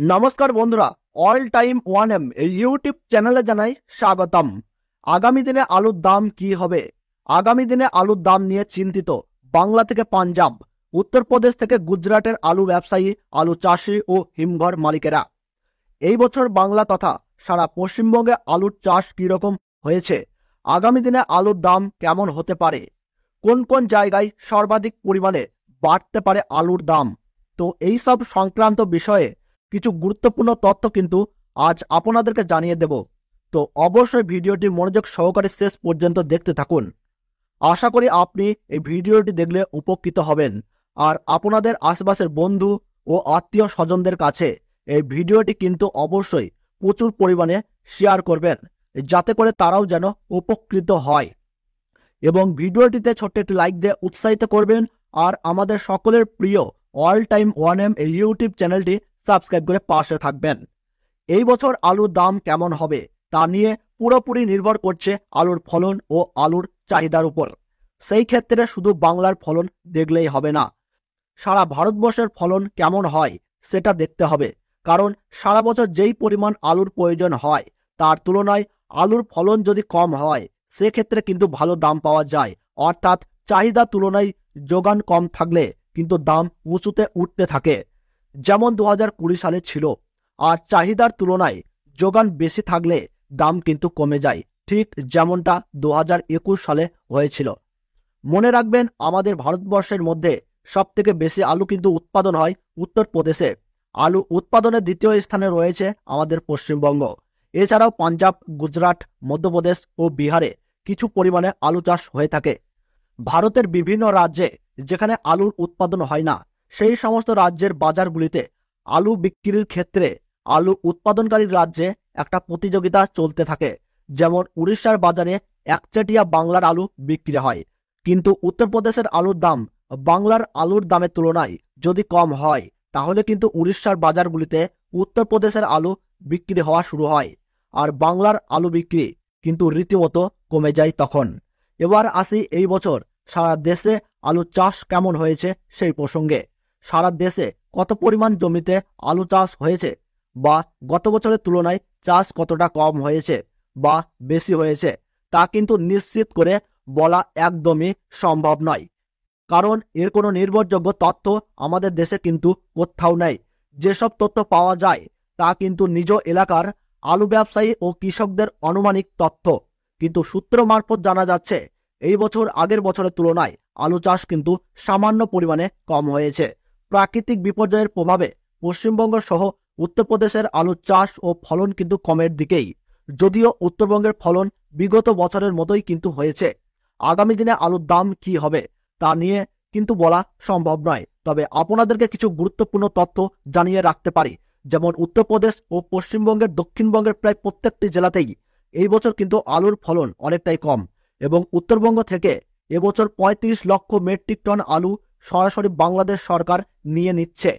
নমস্কার বন্ধুরা, all time one M এই ইউটিউব চ্যানেলে জানাই স্বাগতম। আগামী দিনে আলুর দাম কি হবে? আগামী দিনে আলুর দাম নিয়ে চিন্তিত বাংলা থেকে পাঞ্জাব, উত্তরপ্রদেশ থেকে গুজরাটের আলু ব্যবসায়ী, আলু চাষি ও হিমঘর মালিকেরা। এই বছর বাংলা তথা সারা পশ্চিমবঙ্গে আলুর চাষ কিরকম হয়েছে, আগামী দিনে আলুর দাম কেমন হতে পারে, কোন কোন জায়গায় সর্বাধিক পরিমাণে বাড়তে পারে আলুর দাম, তো এই সব সংক্রান্ত বিষয়ে কিছু গুরুত্বপূর্ণ তথ্য কিন্তু আজ আপনাদেরকে জানিয়ে দেব। তো অবশ্যই ভিডিওটি মনোযোগ সহকারে শেষ পর্যন্ত দেখতে থাকুন। আশা করি আপনি এই ভিডিওটি দেখলে উপকৃত হবেন আর আপনাদের আশেপাশের বন্ধু ও আত্মীয় স্বজনদের কাছে এই ভিডিওটি কিন্তু অবশ্যই প্রচুর পরিমাণে শেয়ার করবেন, যাতে করে তারাও যেন উপকৃত হয়। এবং ভিডিওটিতে ছোট্ট একটি লাইক দিয়ে উৎসাহিত করবেন আর আমাদের সকলের প্রিয় অল টাইম ওয়ান এম এই ইউটিউব চ্যানেলটি সাবস্ক্রাইব করে পাশে থাকবেন। এই বছর আলুর দাম কেমন হবে তা নিয়ে পুরোপুরি নির্ভর করছে আলুর ফলন ও আলুর চাহিদার উপর। সেই ক্ষেত্রে শুধু বাংলার ফলন দেখলেই হবে না, সারা ভারতবর্ষের ফলন কেমন হয় সেটা দেখতে হবে। কারণ সারা বছর যেই পরিমাণ আলুর প্রয়োজন হয় তার তুলনায় আলুর ফলন যদি কম হয় সেক্ষেত্রে কিন্তু ভালো দাম পাওয়া যায়। অর্থাৎ চাহিদা তুলনায় যোগান কম থাকলে কিন্তু দাম উঁচুতে উঠতে থাকে, যেমন 2020 সালে ছিল। আর চাহিদার তুলনায় যোগান বেশি থাকলে দাম কিন্তু কমে যায়, ঠিক যেমনটা 2021 সালে হয়েছিল। মনে রাখবেন, আমাদের ভারতবর্ষের মধ্যে সবথেকে বেশি আলু কিন্তু উৎপাদন হয় উত্তরপ্রদেশে। আলু উৎপাদনের দ্বিতীয় স্থানে রয়েছে আমাদের পশ্চিমবঙ্গ। এছাড়াও পাঞ্জাব, গুজরাট, মধ্যপ্রদেশ ও বিহারে কিছু পরিমাণে আলু চাষ হয়ে থাকে। ভারতের বিভিন্ন রাজ্যে যেখানে আলুর উৎপাদন হয় না সেই সমস্ত রাজ্যের বাজারগুলিতে আলু বিক্রির ক্ষেত্রে আলু উৎপাদনকারী রাজ্যে একটা প্রতিযোগিতা চলতে থাকে। যেমন উড়িষ্যার বাজারে একচেটিয়া বাংলার আলু বিক্রি হয়, কিন্তু উত্তরপ্রদেশের আলুর দাম বাংলার আলুর দামের তুলনায় যদি কম হয় তাহলে কিন্তু উড়িষ্যার বাজারগুলিতে উত্তরপ্রদেশের আলু বিক্রি হওয়া শুরু হয় আর বাংলার আলু বিক্রি কিন্তু রীতিমতো কমে যায় তখন। এবার আসি এই বছর সারা দেশে আলু চাষ কেমন হয়েছে সেই প্রসঙ্গে। সারা দেশে কত পরিমাণ জমিতে আলু চাষ হয়েছে বা গত বছরের তুলনায় চাষ কতটা কম হয়েছে বা বেশি হয়েছে তা কিন্তু নিশ্চিত করে বলা একদমই সম্ভব নয়। কারণ এর কোনো নির্ভরযোগ্য তথ্য আমাদের দেশে কিন্তু কোথাও নেই। যেসব তথ্য পাওয়া যায় তা কিন্তু নিজ এলাকার আলু ব্যবসায়ী ও কৃষকদের আনুমানিক তথ্য। কিন্তু সূত্র মারফত জানা যাচ্ছে এই বছর আগের বছরের তুলনায় আলু চাষ কিন্তু সামান্য পরিমাণে কম হয়েছে। প্রাকৃতিক বিপর্যয়ের প্রভাবে পশ্চিমবঙ্গ সহ উত্তরপ্রদেশের আলু চাষ ও ফলন কিন্তু কমের দিকেই, যদিও উত্তরবঙ্গের ফলন বিগত বছরের মতোই কিন্তু হয়েছে। আগামী দিনে আলুর দাম কি হবে তা নিয়ে কিন্তু বলা সম্ভব নয়, তবে আপনাদেরকে কিছু গুরুত্বপূর্ণ তথ্য জানিয়ে রাখতে পারি। যেমন উত্তরপ্রদেশ ও পশ্চিমবঙ্গের দক্ষিণবঙ্গের প্রায় প্রত্যেকটি জেলাতেই এই বছর কিন্তু আলুর ফলন অনেকটাই কম এবং উত্তরবঙ্গ থেকে এবছর 35 লক্ষ মেট্রিক টন আলু সরাসরি বাংলাদেশ সরকার নিয়ে নিচ্ছে।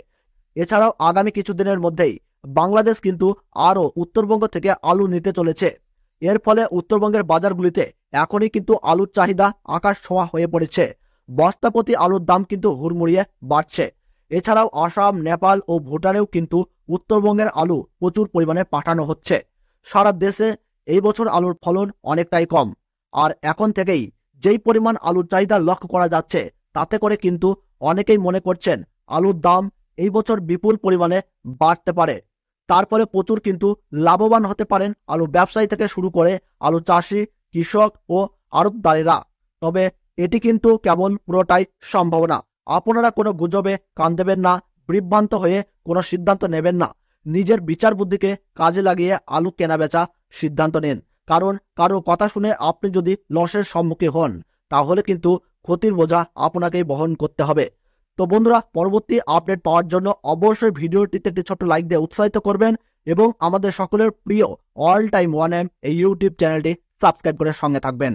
এছাড়াও আগামী কিছুদিনের মধ্যেই বাংলাদেশ কিন্তু আরও উত্তরবঙ্গ থেকে আলু নিতে চলেছে। এর ফলে উত্তরবঙ্গের বাজারগুলিতে এখনই কিন্তু আলুর চাহিদা আকাশ ছোঁয়া হয়ে পড়েছে। বস্তাপ্রতি আলুর দাম কিন্তু হুড়মুড়িয়ে বাড়ছে। এছাড়াও আসাম, নেপাল ও ভুটানেও কিন্তু উত্তরবঙ্গের আলু প্রচুর পরিমাণে পাঠানো হচ্ছে। সারা দেশে এই বছর আলুর ফলন অনেকটাই কম, আর এখন থেকেই যেই পরিমাণ আলুর চাহিদা লক্ষ্য করা যাচ্ছে তাতে করে কিন্তু অনেকেই মনে করছেন আলুর দাম এই বছর বিপুল পরিমাণে বাড়তে পারে। তারপরে প্রচুর কিন্তু লাভবান হতে পারেন আলু ব্যবসায়ী থেকে শুরু করে আলু চাষি, কৃষক ও আড়তদারেরা। তবে এটি কিন্তু কেবল পুরোটাই সম্ভাবনা। আপনারা কোনো গুজবে কান দেবেন না, বিভ্রান্ত হয়ে কোনো সিদ্ধান্ত নেবেন না। নিজের বিচার বুদ্ধিকে কাজে লাগিয়ে আলু কেনা বেচা সিদ্ধান্ত নিন। কারণ কারো কথা শুনে আপনি যদি লসের সম্মুখীন হন তাহলে কিন্তু ক্ষতির বোঝা আপনাকেই বহন করতে হবে। তো বন্ধুরা, পরবর্তী আপডেট পাওয়ার জন্য অবশ্যই ভিডিওটিতে একটি ছোট্ট লাইক দিয়ে উৎসাহিত করবেন এবং আমাদের সকলের প্রিয় অল টাইম ওয়ান এম এই ইউটিউব চ্যানেলটি সাবস্ক্রাইব করে সঙ্গে থাকবেন।